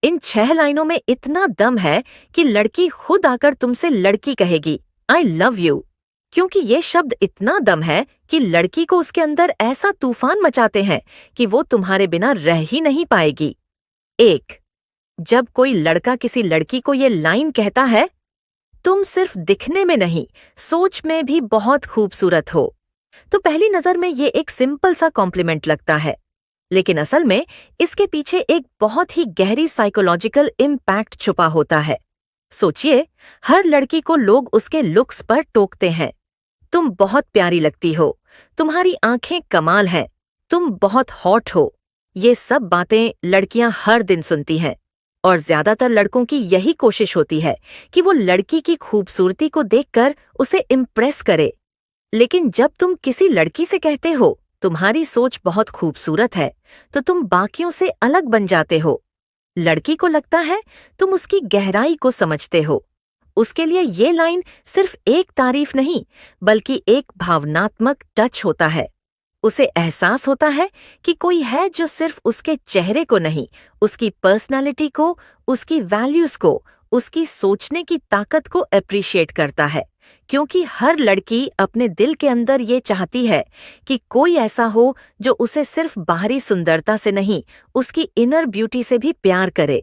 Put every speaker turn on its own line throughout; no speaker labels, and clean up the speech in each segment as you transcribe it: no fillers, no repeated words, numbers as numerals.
इन 6 लाइनों में इतना दम है कि लड़की खुद आकर तुमसे लड़की कहेगी, आई लव यू। क्योंकि ये शब्द इतना दम है कि लड़की को उसके अंदर ऐसा तूफान मचाते हैं कि वो तुम्हारे बिना रह ही नहीं पाएगी। एक, जब कोई लड़का किसी लड़की को ये लाइन कहता है, तुम सिर्फ दिखने में नहीं, सोच में भी बहुत खूबसूरत हो, तो पहली नजर में ये एक सिंपल सा कॉम्प्लीमेंट लगता है, लेकिन असल में इसके पीछे एक बहुत ही गहरी साइकोलॉजिकल इम्पैक्ट छुपा होता है। सोचिए, हर लड़की को लोग उसके लुक्स पर टोकते हैं। तुम बहुत प्यारी लगती हो, तुम्हारी आंखें कमाल हैं, तुम बहुत हॉट हो। ये सब बातें लड़कियां हर दिन सुनती हैं, और ज्यादातर लड़कों की यही कोशिश होती है कि वो लड़की की खूबसूरती को देखकर उसे इम्प्रेस करे। लेकिन जब तुम किसी लड़की से कहते हो, तुम्हारी सोच बहुत खूबसूरत है, तो तुम बाकियों से अलग बन जाते हो। लड़की को लगता है तुम उसकी गहराई को समझते हो। उसके लिए ये लाइन सिर्फ एक तारीफ नहीं, बल्कि एक भावनात्मक टच होता है। उसे एहसास होता है कि कोई है जो सिर्फ उसके चेहरे को नहीं, उसकी पर्सनालिटी को, उसकी वैल्यूज को, उसकी सोचने की ताकत को अप्रिशिएट करता है। क्योंकि हर लड़की अपने दिल के अंदर ये चाहती है कि कोई ऐसा हो जो उसे सिर्फ बाहरी सुंदरता से नहीं, उसकी इनर ब्यूटी से भी प्यार करे।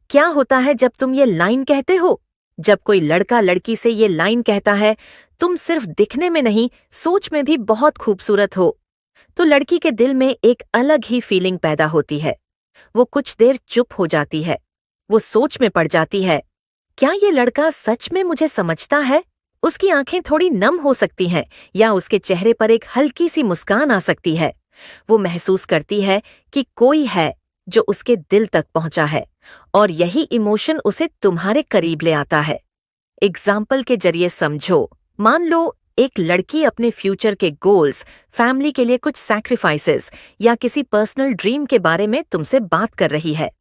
क्या होता है जब तुम ये लाइन कहते हो? जब कोई लड़का लड़की से ये लाइन कहता है, तुम सिर्फ दिखने में नहीं, सोच में भी बहुत खूबसूरत हो, तो लड़की के दिल में एक अलग ही फीलिंग पैदा होती है। वो कुछ देर चुप हो जाती है। वो सोच में पड़ जाती है, क्या ये लड़का सच में मुझे समझता है? उसकी आंखें थोड़ी नम हो सकती हैं, या उसके चेहरे पर एक हल्की सी मुस्कान आ सकती है। वो महसूस करती है कि कोई है जो उसके दिल तक पहुंचा है, और यही इमोशन उसे तुम्हारे करीब ले आता है। एग्जाम्पल के जरिए समझो। मान लो एक लड़की अपने फ्यूचर के गोल्स, फैमिली के लिए कुछ सैक्रिफाइसेस या किसी पर्सनल ड्रीम के बारे में तुमसे बात कर रही है।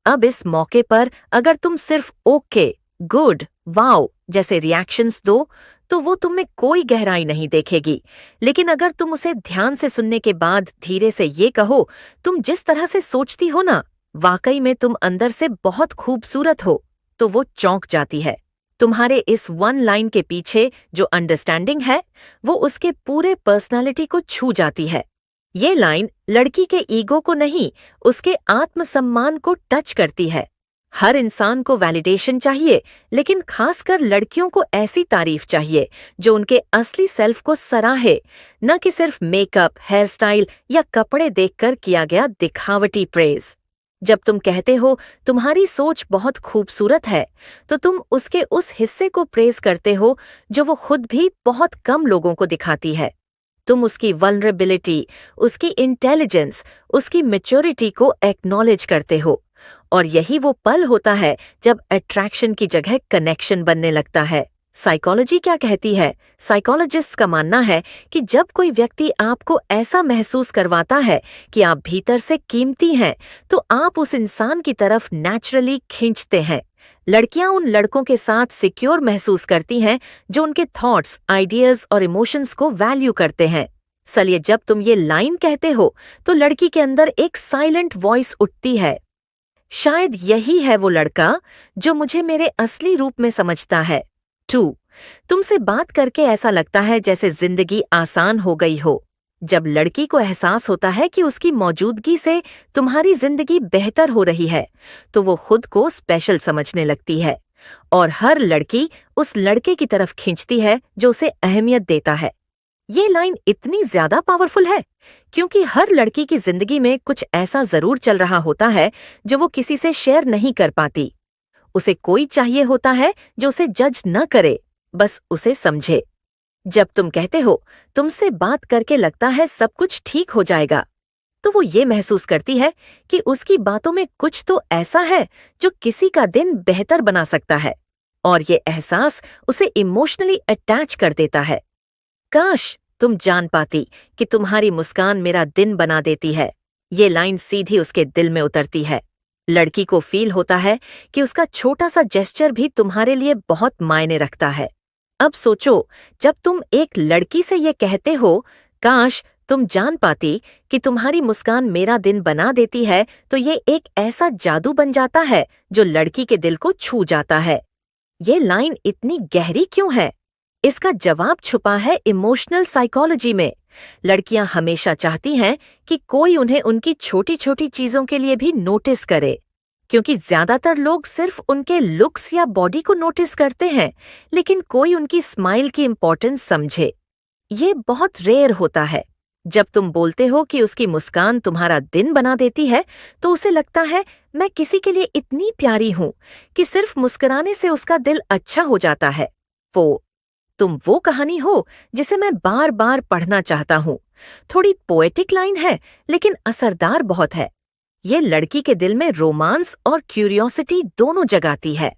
अब इस मौके पर अगर तुम सिर्फ ओके, गुड, वाओ जैसे रिएक्शंस दो, तो वो तुम में कोई गहराई नहीं देखेगी। लेकिन अगर तुम उसे ध्यान से सुनने के बाद धीरे से ये कहो, तुम जिस तरह से सोचती हो ना, वाकई में तुम अंदर से बहुत खूबसूरत हो, तो वो चौंक जाती है। तुम्हारे इस वन लाइन के पीछे जो अंडरस्टैंडिंग है, वो उसके पूरे पर्सनालिटी को छू जाती है। ये लाइन लड़की के ईगो को नहीं, उसके आत्मसम्मान को टच करती है। हर इंसान को वैलिडेशन चाहिए, लेकिन खासकर लड़कियों को ऐसी तारीफ चाहिए जो उनके असली सेल्फ को सराहे, न कि सिर्फ मेकअप, हेयर स्टाइल या कपड़े देखकर किया गया दिखावटी प्रेज। जब तुम कहते हो तुम्हारी सोच बहुत खूबसूरत है, तो तुम उसके उस हिस्से को प्रेज करते हो जो वो खुद भी बहुत कम लोगों को दिखाती है। तुम उसकी वल्नरेबिलिटी, उसकी इंटेलिजेंस, उसकी मैच्योरिटी को एक्नॉलेज करते हो। और यही वो पल होता है जब अट्रैक्शन की जगह कनेक्शन बनने लगता है। साइकोलॉजी क्या कहती है? साइकोलॉजिस्ट का मानना है कि जब कोई व्यक्ति आपको ऐसा महसूस करवाता है कि आप भीतर से कीमती हैं, तो आप उस इंसान की तरफ नेचुरली खींचते हैं। लड़कियां उन लड़कों के साथ सिक्योर महसूस करती हैं जो उनके थॉट्स, आइडियाज और इमोशंस को वैल्यू करते हैं। चलिए, जब तुम ये लाइन कहते हो, तो लड़की के अंदर एक साइलेंट वॉइस उठती है, शायद यही है वो लड़का जो मुझे मेरे असली रूप में समझता है। 2. तुमसे बात करके ऐसा लगता है जैसे जिंदगी आसान हो गई हो। जब लड़की को एहसास होता है कि उसकी मौजूदगी से तुम्हारी जिंदगी बेहतर हो रही है, तो वो खुद को स्पेशल समझने लगती है, और हर लड़की उस लड़के की तरफ खींचती है जो उसे अहमियत देता है। ये लाइन इतनी ज्यादा पावरफुल है क्योंकि हर लड़की की जिंदगी में कुछ ऐसा जरूर चल रहा होता है जो वो किसी से शेयर नहीं कर पाती। उसे कोई चाहिए होता है जो उसे जज न करे, बस उसे समझे। जब तुम कहते हो तुमसे बात करके लगता है सब कुछ ठीक हो जाएगा, तो वो ये महसूस करती है कि उसकी बातों में कुछ तो ऐसा है जो किसी का दिन बेहतर बना सकता है, और ये एहसास उसे इमोशनली अटैच कर देता है। काश तुम जान पाती कि तुम्हारी मुस्कान मेरा दिन बना देती है। ये लाइन सीधी उसके दिल में उतरती है। लड़की को फील होता है कि उसका छोटा सा जेस्चर भी तुम्हारे लिए बहुत मायने रखता है। अब सोचो, जब तुम एक लड़की से ये कहते हो, काश तुम जान पाती कि तुम्हारी मुस्कान मेरा दिन बना देती है, तो ये एक ऐसा जादू बन जाता है जो लड़की के दिल को छू जाता है। ये लाइन इतनी गहरी क्यों है? इसका जवाब छुपा है इमोशनल साइकोलॉजी में। लड़कियां हमेशा चाहती हैं कि कोई उन्हें उनकी छोटी छोटी चीजों के लिए भी नोटिस करे, क्योंकि ज्यादातर लोग सिर्फ उनके लुक्स या बॉडी को नोटिस करते हैं, लेकिन कोई उनकी स्माइल की इम्पोर्टेंस समझे। ये बहुत रेयर होता है। जब तुम बोलते हो कि उसकी मुस्कान तुम्हारा दिन बना देती है, तो उसे लगता है मैं किसी के लिए इतनी प्यारी हूं कि सिर्फ मुस्कुराने से उसका दिल अच्छा हो जाता है। तुम वो कहानी हो जिसे मैं बार बार पढ़ना चाहता हूँ। थोड़ी पोएटिक लाइन है, लेकिन असरदार बहुत है। ये लड़की के दिल में रोमांस और क्यूरियोसिटी दोनों जगाती है।